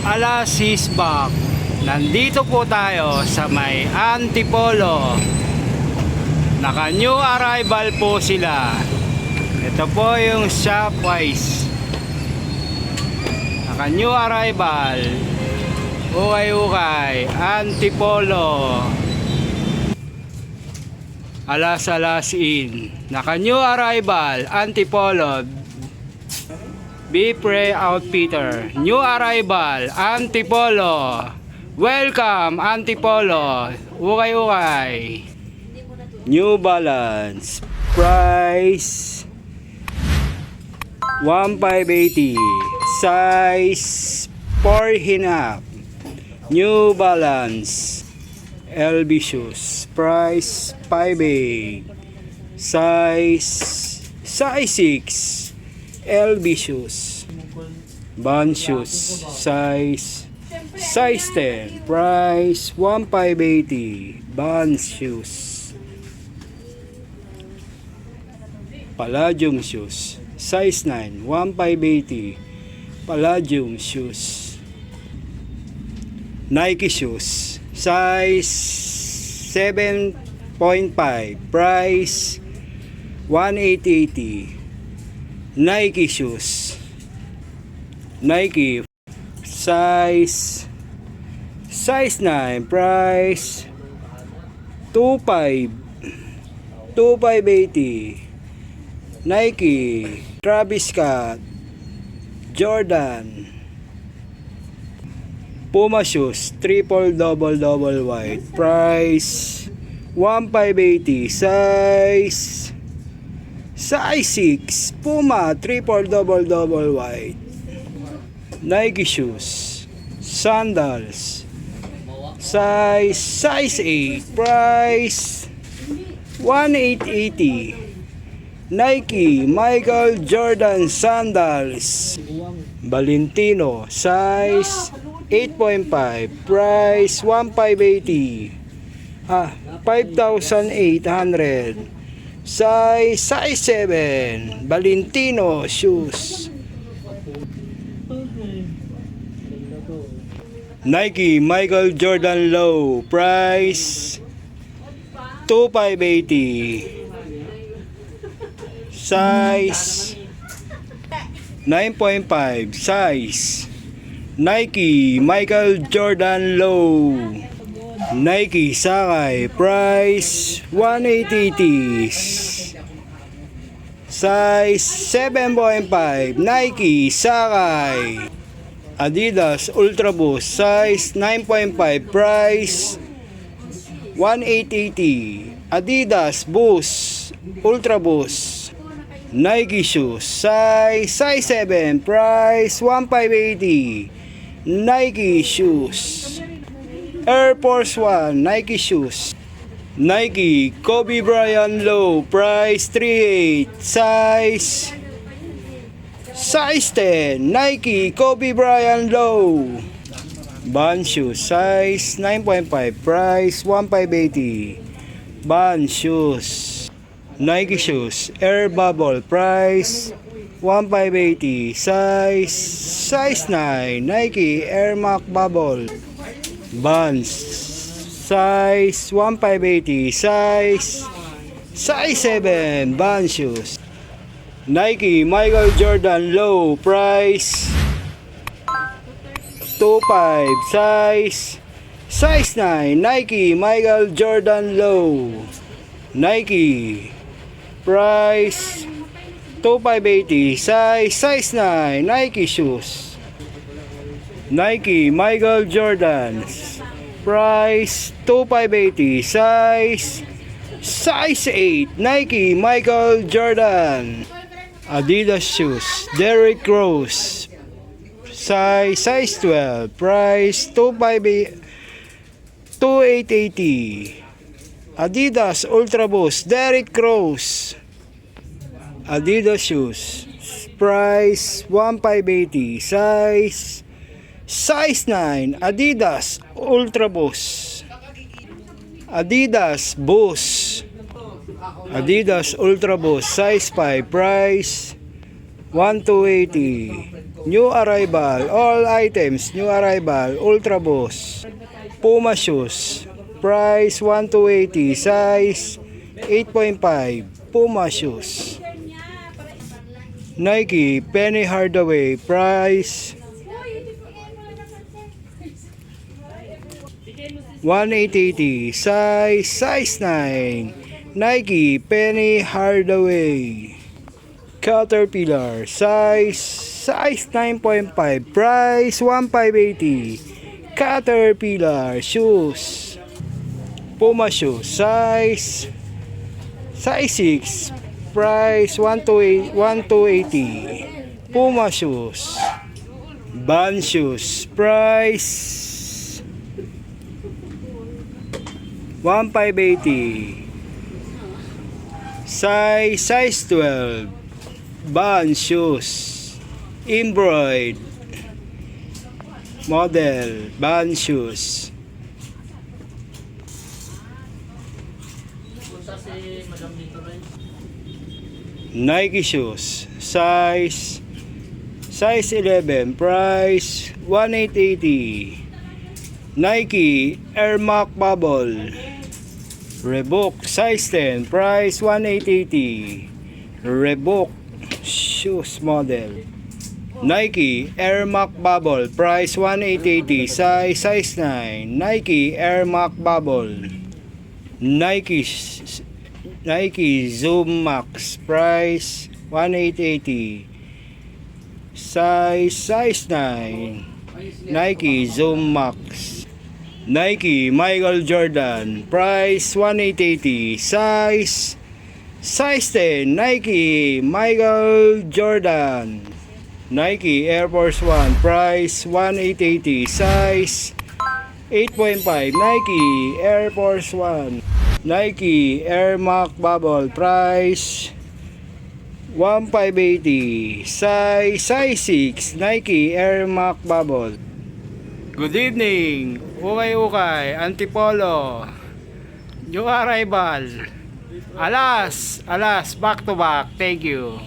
Alas is back. Nandito po tayo sa may Antipolo. Naka new arrival po sila. Ito po yung Shopwise. Naka new arrival. Ukay Antipolo. Alas in. Naka new arrival Antipolo. Bipre Outfitter. New arrival Antipolo. Welcome Antipolo. Ukay. New Balance. Price 1,580. Size 4.5. New Balance LB shoes. Price 5.8. Size 6. LB shoes. Band shoes. Size 10. Price 1,580. Band shoes. Palladium shoes. Size 9. 1,580. Palladium shoes. Nike shoes. Size 7.5. Price 1,880. Nike shoes. Nike size 9. Price 2,580. Nike Travis Scott Jordan. Puma shoes triple double white. Price 1,580. Size 6. Puma triple double white. Nike shoes. Sandals. Size 8. Price 1,880. Nike Michael Jordan sandals. Valentino. Size 8.5. Price 1,580. 5,800. Size 7. Valentino shoes. Nike Michael Jordan low. Price 2,580. Size 9.5. Size Nike Michael Jordan low. Nike Sakay. Price 1,880. Size 7.5. Nike Sakay. Adidas Ultra Boost. Size 9.5. Price 1,880. Adidas Boost Ultra Boost. Nike shoes. Size 7. Price 1,580. Nike shoes. Air Force 1 Nike shoes. Nike Kobe Bryant low. Price 3,880. Size 10. Nike Kobe Bryant low. Band shoes. Size 9.5. Price 1,580. Band shoes. Nike shoes. Air Bubble. Price 1,580. Size 9. Nike Air Max Bubble. Vans. Size 1,580. Size 7. Vans shoes. Nike Michael Jordan low. Price 2,500. Size 9. Nike Michael Jordan low. Nike price 2,580. Size 9. Nike shoes. Nike Michael Jordan price 2,580. Size 8. Nike Michael Jordan. Adidas shoes. Derrick Rose size 12. Price 2,880. Adidas Ultra Boost Derrick Rose. Adidas shoes. Price 1,580. Size 9. Adidas Ultra Boost. Adidas Boost. Adidas Ultra Boost size 5, price 1,280. New arrival, all items new arrival, Ultra Boost. Puma shoes, price 1,280, size 8.5. Puma shoes. Nike Penny Hardaway, price 1,880, size 9. Nike Penny Hardaway. Caterpillar size 9.5, price 1,580. Caterpillar shoes. Puma shoes size 6, price 1,280. Puma shoes. Van shoes, price 1,580. Size 12. Van shoes. Embroid model. Van shoes. Nike shoes. Size 11. Price 1,880. Nike Air Max Bubble. Reebok size 10, price 1,880. Reebok shoes model. Nike Air Max Bubble, price 1,880, size 9. Nike Air Max Bubble. Nike Zoom Max, price 1,880, size 9. Nike Zoom Max. Nike Michael Jordan, price 1,880, size 10. Nike Michael Jordan. Nike Air Force One, price 1,880, size 8.5. Nike Air Force One. Nike Air Max Bubble, price 1,580, size 6. Nike Air Max Bubble. Good evening, ukay, Antipolo, new arrival, alas, back to back, thank you.